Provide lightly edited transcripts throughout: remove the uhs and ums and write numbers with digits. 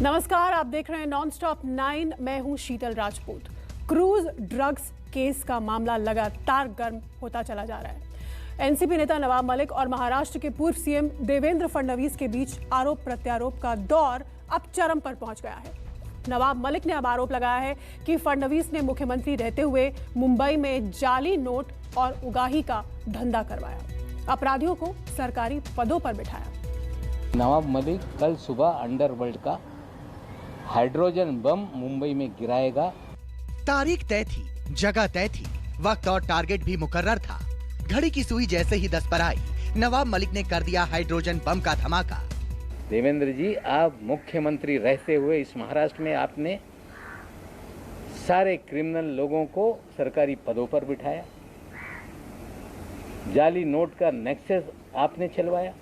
नमस्कार, आप देख रहे हैं नॉन स्टॉप 9। मैं हूं शीतल राजपूत। क्रूज ड्रग्स केस का मामला लगातार गर्म होता चला जा रहा है। एनसीपी नेता नवाब मलिक और महाराष्ट्र के पूर्व सीएम देवेंद्र फडणवीस के बीच आरोप प्रत्यारोप का दौर अब चरम पर पहुंच गया है। नवाब मलिक ने अब आरोप लगाया है कि फडणवीस ने मुख्यमंत्री रहते हुए मुंबई में जाली नोट और उगाही का धंधा करवाया, अपराधियों को सरकारी पदों पर बिठाया। नवाब मलिक कल सुबह अंडरवर्ल्ड का हाइड्रोजन बम मुंबई में गिराएगा। तारीख तय थी, जगह तय थी, वक्त और टारगेट भी मुकर्रर था। घड़ी की सुई जैसे ही 10 पर आई, नवाब मलिक ने कर दिया हाइड्रोजन बम का धमाका। देवेंद्र जी, आप मुख्यमंत्री रहते हुए इस महाराष्ट्र में आपने सारे क्रिमिनल लोगों को सरकारी पदों पर बिठाया, जाली नोट का नेक्सस आपने चलवाया।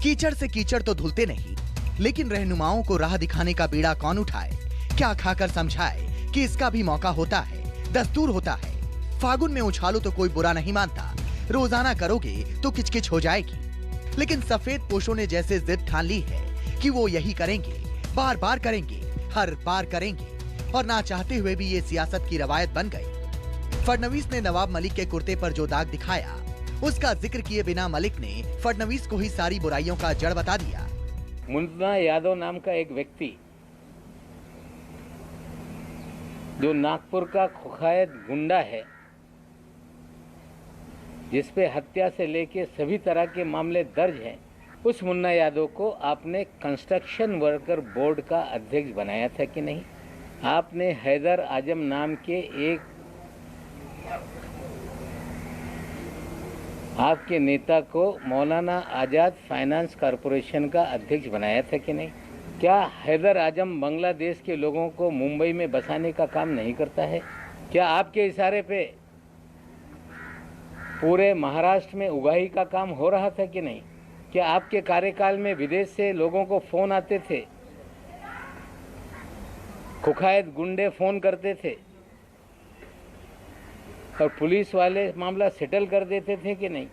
कीचड़ से कीचड़ तो धुलते नहीं, लेकिन रहनुमाओं को राह दिखाने का बीड़ा कौन उठाए? क्या खाकर समझाए कि इसका भी मौका होता है, दस्तूर होता है। फागुन में उछालो तो कोई बुरा नहीं मानता, रोजाना करोगे तो किचकिच हो जाएगी। लेकिन सफेद पोशों ने जैसे जिद ठान ली है कि वो यही करेंगे, बार बार करेंगे, हर बार करेंगे, और ना चाहते हुए भी ये सियासत की रवायत बन गई। फडणवीस ने नवाब मलिक के कुर्ते पर जो दाग दिखाया, उसका जिक्र किए बिना मलिक ने फडणवीस को ही सारी बुराइयों का जड़ बता दिया। मुन्ना यादव नाम का एक व्यक्ति जो नागपुर का कुख्यात गुंडा है, जिसपे हत्या से लेके सभी तरह के मामले दर्ज हैं, उस मुन्ना यादव को आपने कंस्ट्रक्शन वर्कर बोर्ड का अध्यक्ष बनाया था कि नहीं? आपने हैदर आजम नाम के एक आपके नेता को मौलाना आजाद फाइनेंस कॉरपोरेशन का अध्यक्ष बनाया था कि नहीं? क्या हैदर आजम बांग्लादेश के लोगों को मुंबई में बसाने का काम नहीं करता है? क्या आपके इशारे पे पूरे महाराष्ट्र में उगाही का काम हो रहा था कि नहीं? क्या आपके कार्यकाल में विदेश से लोगों को फोन आते थे, कुख्यात गुंडे फोन करते थे और पुलिस वाले मामला सेटल कर देते थे कि नहीं?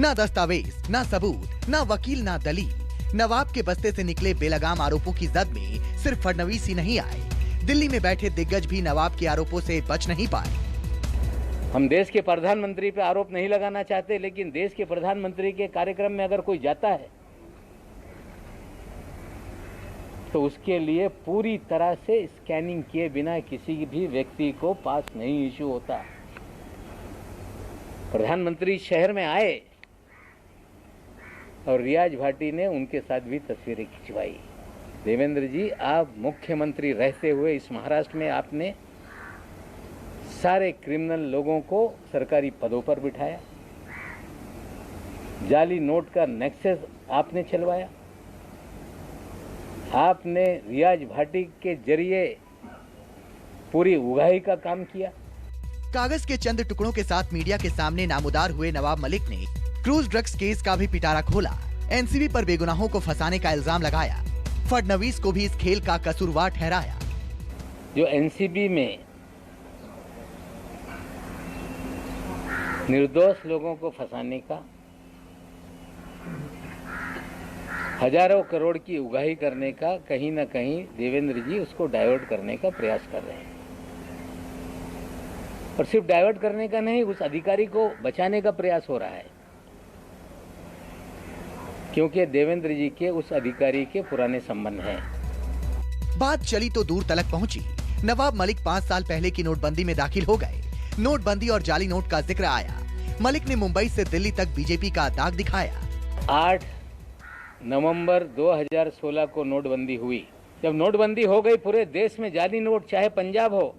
ना दस्तावेज, ना सबूत, ना वकील, ना दलील। नवाब के बस्ते से निकले बेलगाम आरोपों की जद में सिर्फ फडणवीस ही नहीं आए, दिल्ली में बैठे दिग्गज भी नवाब के आरोपों से बच नहीं पाए। हम देश के प्रधानमंत्री पे आरोप नहीं लगाना चाहते, लेकिन देश के प्रधानमंत्री के कार्यक्रम में अगर कोई जाता है तो उसके लिए पूरी तरह से स्कैनिंग किए बिना किसी भी व्यक्ति को पास नहीं इशू होता। प्रधानमंत्री शहर में आए और रियाज भाटी ने उनके साथ भी तस्वीरें खिंचवाई। देवेंद्र जी, आप मुख्यमंत्री रहते हुए इस महाराष्ट्र में आपने सारे क्रिमिनल लोगों को सरकारी पदों पर बिठाया, जाली नोट का नेक्सस आपने चलवाया, आपने रियाज भाटी के जरिए पूरी उगाही का काम किया। कागज के चंद टुकड़ों के साथ मीडिया के सामने नामुदार हुए नवाब मलिक ने क्रूज ड्रग्स केस का भी पिटारा खोला। एनसीबी पर बेगुनाहों को फंसाने का इल्जाम लगाया, फडणवीस को भी इस खेल का कसूरवार ठहराया। जो एनसीबी में निर्दोष लोगों को फंसाने का, हजारों करोड़ की उगाही करने का, कहीं ना कहीं देवेंद्र जी उसको डाइवर्ट करने का प्रयास कर रहे हैं। और सिर्फ डाइवर्ट करने का नहीं, उस अधिकारी को बचाने का प्रयास हो रहा है, क्योंकि देवेंद्र जी के उस अधिकारी के पुराने संबंध हैं। बात चली तो दूर तलक पहुंची। नवाब मलिक 5 साल पहले की नोटबंदी में दाखिल हो गए। नोटबंदी और जाली नोट का जिक्र आया। मलिक ने मुंबई से दिल्ली तक बीजेपी का दाग दिखाया। 8 नवंबर 2016 को नोटबंदी हुई। जब नोटबंदी हो गई, पूरे देश में जाली नोट, चाहे पंजाब हो,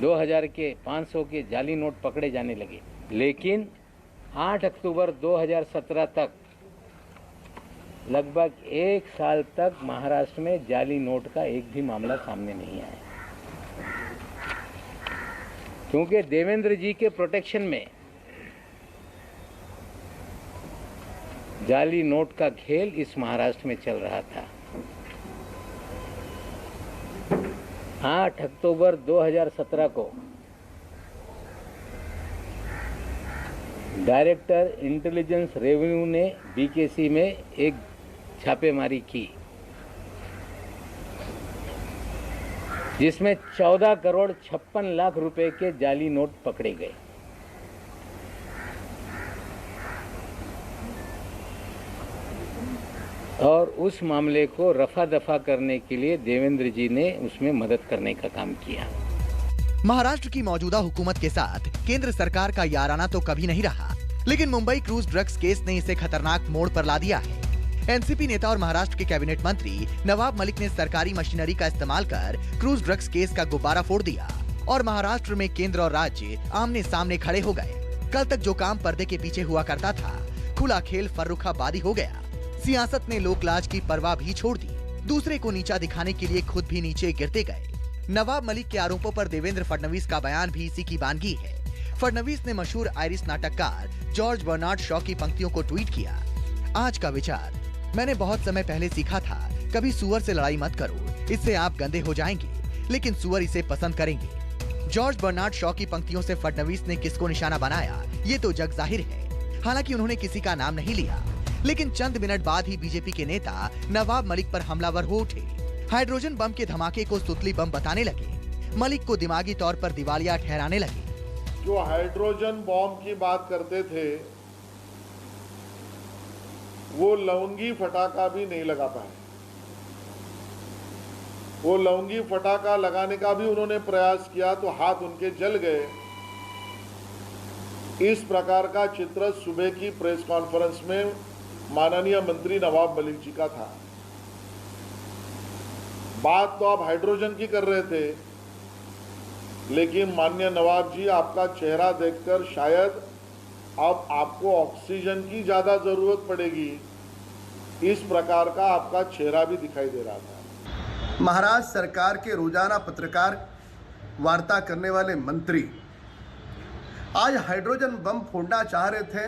2000 के 500 के जाली नोट पकड़े जाने लगे। लेकिन 8 अक्टूबर 2017 तक, लगभग 1 साल तक महाराष्ट्र में जाली नोट का एक भी मामला सामने नहीं आया, क्योंकि देवेंद्र जी के प्रोटेक्शन में जाली नोट का खेल इस महाराष्ट्र में चल रहा था। 8 अक्टूबर 2017 को डायरेक्टर इंटेलिजेंस रेवेन्यू ने बीकेसी में एक छापेमारी की, जिसमें 14 करोड़ 56 लाख रुपए के जाली नोट पकड़े गए। और उस मामले को रफा दफा करने के लिए देवेंद्र जी ने उसमें मदद करने का काम किया। महाराष्ट्र की मौजूदा हुकूमत के साथ केंद्र सरकार का याराना तो कभी नहीं रहा, लेकिन मुंबई क्रूज ड्रग्स केस ने इसे खतरनाक मोड़ पर ला दिया है। एनसीपी नेता और महाराष्ट्र के कैबिनेट मंत्री नवाब मलिक ने सरकारी मशीनरी का इस्तेमाल कर क्रूज ड्रग्स केस का गुब्बारा फोड़ दिया और महाराष्ट्र में केंद्र और राज्य आमने सामने खड़े हो गए। कल तक जो काम पर्दे के पीछे हुआ करता था, खुला खेल फर्रुखाबादी हो गया। सियासत ने लोकलाज की परवाह भी छोड़ दी, दूसरे को नीचा दिखाने के लिए खुद भी नीचे गिरते गए। नवाब मलिक के आरोपों पर देवेंद्र फडणवीस का बयान भी इसी की बानगी है। फडणवीस ने मशहूर आयरिश नाटककार जॉर्ज बर्नार्ड शॉ की पंक्तियों को ट्वीट किया। आज का विचार, मैंने बहुत समय पहले सीखा था, कभी सुअर से लड़ाई मत करो, इससे आप गंदे हो जाएंगे, लेकिन सुअर इसे पसंद करेंगे। जॉर्ज बर्नार्ड शॉ की पंक्तियों से फडणवीस ने किसको निशाना बनाया, ये तो जग जाहिर है। हालांकि उन्होंने किसी का नाम नहीं लिया, लेकिन चंद मिनट बाद ही बीजेपी के नेता नवाब मलिक पर हमलावर हो उठे। हाइड्रोजन बम के धमाके को सुतली बम बताने लगे, मलिक को दिमागी तौर पर दिवालिया ठहराने लगे। जो हाइड्रोजन बॉम्ब की बात करते थे, वो लौंगी फटाका भी नहीं लगा पाए। वो लौंगी फटाका लगाने का भी उन्होंने प्रयास किया तो हाथ उनके जल गए। इस प्रकार का चित्र सुबह की प्रेस कॉन्फ्रेंस में माननीय मंत्री नवाब मलिक जी का था। बात तो आप हाइड्रोजन की कर रहे थे, लेकिन माननीय नवाब जी, आपका चेहरा देखकर शायद अब आपको ऑक्सीजन की ज्यादा जरूरत पड़ेगी, इस प्रकार का आपका चेहरा भी दिखाई दे रहा था। महाराष्ट्र सरकार के रोजाना पत्रकार वार्ता करने वाले मंत्री आज हाइड्रोजन बम फोड़ना चाह रहे थे,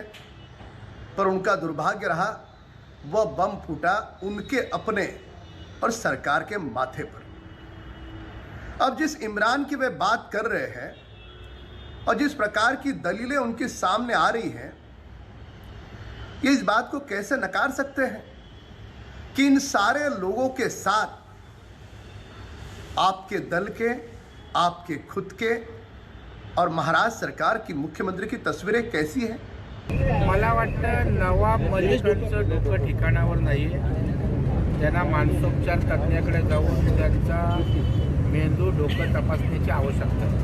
पर उनका दुर्भाग्य रहा, वह बम फूटा उनके अपने और सरकार के माथे पर। अब जिस इमरान की वे बात कर रहे हैं और जिस प्रकार की दलीलें उनके सामने आ रही हैं, ये इस बात को कैसे नकार सकते हैं कि इन सारे लोगों के साथ आपके दल के, आपके खुद के और महाराष्ट्र सरकार की मुख्यमंत्री की तस्वीरें कैसी हैं? मला वाटतं नवाब मलिकांचं डोकं ठिकाणावर नाही आहे। त्यांना मानसोपचार तज्ञाकडे जाऊन त्यांचा मेंदू डोकं तपासण्याची आवश्यकता आहे।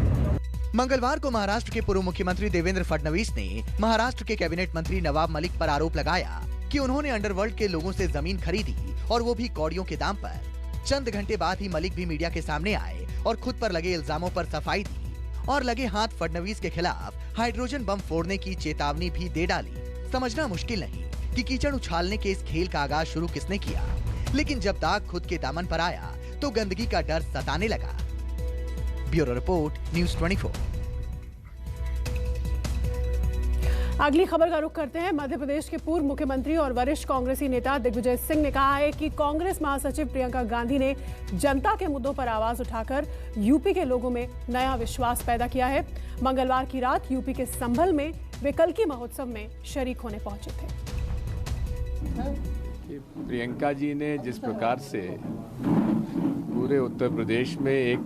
मंगलवार को महाराष्ट्र के पूर्व मुख्यमंत्री देवेंद्र फडणवीस ने महाराष्ट्र के कैबिनेट मंत्री नवाब मलिक पर आरोप लगाया कि उन्होंने अंडरवर्ल्ड के लोगों से जमीन खरीदी और वो भी कौड़ियों के दाम पर। चंद घंटे बाद ही मलिक भी मीडिया के सामने आए और खुद पर लगे इल्जामों पर सफाई दी और लगे हाथ फडणवीस के खिलाफ हाइड्रोजन बम फोड़ने की चेतावनी भी दे डाली। समझना मुश्किल नहीं कि कीचड़ उछालने के इस खेल का आगाज शुरू किसने किया, लेकिन जब दाग खुद के दामन पर आया तो गंदगी का डर सताने लगा। Bureau report, news 24। अगली खबर का रुख करते हैं। मध्य प्रदेश के पूर्व मुख्यमंत्री और वरिष्ठ कांग्रेसी नेता दिग्विजय सिंह ने कहा है कि कांग्रेस महासचिव प्रियंका गांधी ने जनता के मुद्दों पर आवाज उठाकर यूपी के लोगों में नया विश्वास पैदा किया है। मंगलवार की रात यूपी के संभल में वे कल्की महोत्सव में शरीक होने पहुंचे थे। प्रियंका जी ने जिस प्रकार से पूरे उत्तर प्रदेश में एक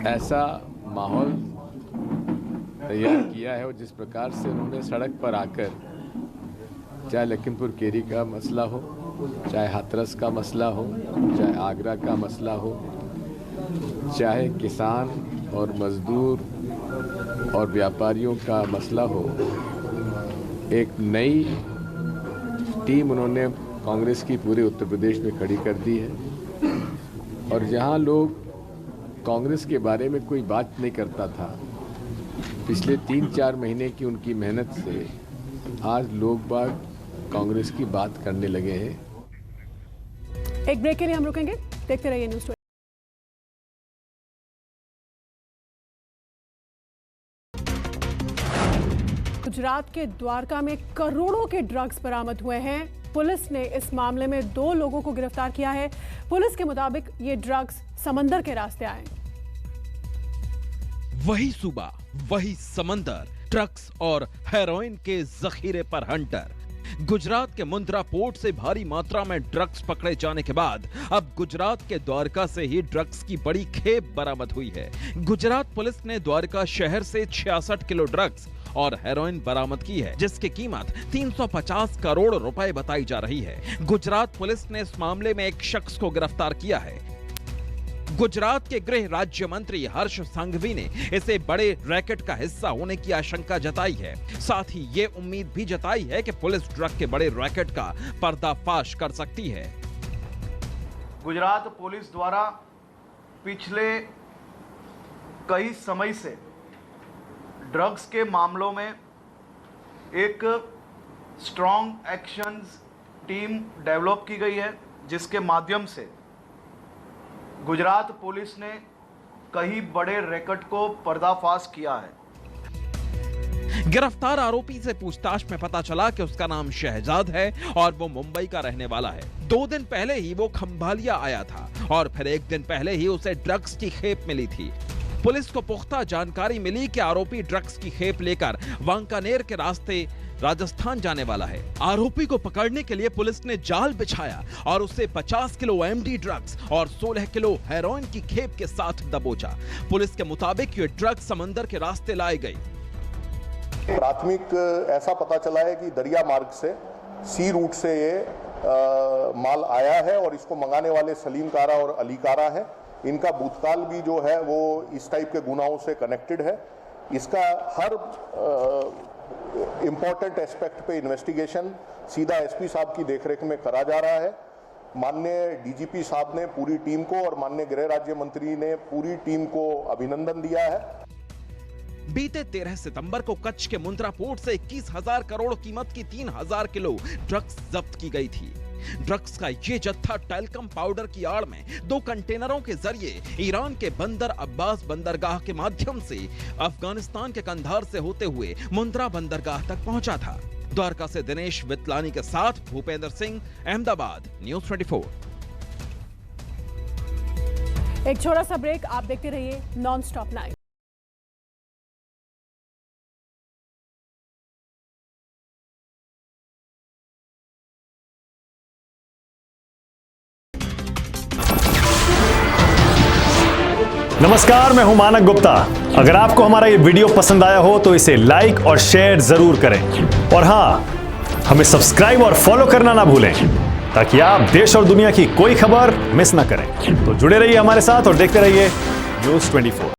ऐसा माहौल तैयार किया है और जिस प्रकार से उन्होंने सड़क पर आकर, चाहे लखीमपुर केरी का मसला हो, चाहे हाथरस का मसला हो, चाहे आगरा का मसला हो, चाहे किसान और मजदूर और व्यापारियों का मसला हो, एक नई टीम उन्होंने कांग्रेस की पूरे उत्तर प्रदेश में खड़ी कर दी है। और जहां लोग कांग्रेस के बारे में कोई बात नहीं करता था, पिछले 3-4 महीने की उनकी मेहनत से आज लोग बाग कांग्रेस की बात करने लगे हैं। एक ब्रेक के लिए हम रुकेंगे, देखते रहिए न्यूज़ 24। गुजरात के द्वारका में करोड़ों के ड्रग्स बरामद हुए हैं। पुलिस ने इस मामले में 2 लोगों को गिरफ्तार किया है। पुलिस के मुताबिक ये ड्रग्स समंदर के रास्ते आए। वही सुबह, वही समंदर, ड्रग्स और हेरोइन के जखीरे पर हंटर। गुजरात के मुंद्रा पोर्ट से भारी मात्रा में ड्रग्स पकड़े जाने के बाद अब गुजरात के द्वारका से ही ड्रग्स की बड़ी खेप बरामद हुई है। गुजरात पुलिस ने द्वारका शहर से 66 किलो ड्रग्स और हेरोइन बरामद की है, जिसकी कीमत 350 करोड़ रुपए बताई जा रही है। गुजरात पुलिस ने इस मामले में एक शख्स को गिरफ्तार किया है। गुजरात के गृह राज्य मंत्री हर्ष संघवी ने इसे बड़े रैकेट का हिस्सा होने की आशंका जताई है। साथ ही ये उम्मीद भी जताई है कि पुलिस ड्रग के बड़े रैकेट का पर्दाफाश कर सकती है। गुजरात पुलिस द्वारा पिछले कई समय से ड्रग्स के मामलों में एक स्ट्रॉन्ग एक्शन टीम डेवलप की गई है, जिसके माध्यम से गुजरात पुलिस ने कई बड़े रैकेट को पर्दाफाश किया है। गिरफ्तार आरोपी से पूछताछ में पता चला कि उसका नाम शहजाद है और वो मुंबई का रहने वाला है। 2 दिन पहले ही वो खंभालिया आया था और फिर 1 दिन पहले ही उसे ड्रग्स की खेप मिली थी। पुलिस को पुख्ता जानकारी मिली कि आरोपी ड्रग्स की खेप लेकर वांकानेर के रास्ते राजस्थान जाने वाला है। आरोपी को पकड़ने के लिए पुलिस ने जाल बिछाया और उसे 50 किलो एमडी ड्रग्स और 16 किलो हेरोइन की खेप के साथ दबोचा। पुलिस के मुताबिक ये ड्रग्स समंदर के रास्ते लाई गई। प्राथमिक ऐसा पता चला है कि दरिया मार्ग से सी रूट से ये माल आया है और इसको मंगाने वाले सलीम कारा और अली कारा है। इनका भूतकाल भी जो है वो इस टाइप के गुनाहों से कनेक्टेड है। इसका हर इंपॉर्टेंट एस्पेक्ट पे इन्वेस्टिगेशन सीधा एसपी साहब की देखरेख में करा जा रहा है। माननीय डीजीपी साहब ने पूरी टीम को और माननीय गृह राज्य मंत्री ने पूरी टीम को अभिनंदन दिया है। बीते 13 सितंबर को कच्छ के मुंद्रा पोर्ट से 21,000 करोड़ कीमत की 3,000 किलो ड्रग्स जब्त की गई थी। ड्रग्स का ये जत्था टैल्कम पाउडर की आड़ में 2 कंटेनरों के जरिए ईरान के बंदर अब्बास बंदरगाह के माध्यम से अफगानिस्तान के कंधार से होते हुए मुंद्रा बंदरगाह तक पहुंचा था। द्वारका से दिनेश वितलानी के साथ भूपेंद्र सिंह, अहमदाबाद, न्यूज़ 24। एक छोटा सा ब्रेक, आप देखते रहिए नॉन स्टॉप 9। नमस्कार, मैं हूं मानक गुप्ता। अगर आपको हमारा ये वीडियो पसंद आया हो तो इसे लाइक और शेयर जरूर करें और हां, हमें सब्सक्राइब और फॉलो करना ना भूलें ताकि आप देश और दुनिया की कोई खबर मिस ना करें। तो जुड़े रहिए हमारे साथ और देखते रहिए न्यूज़ 24।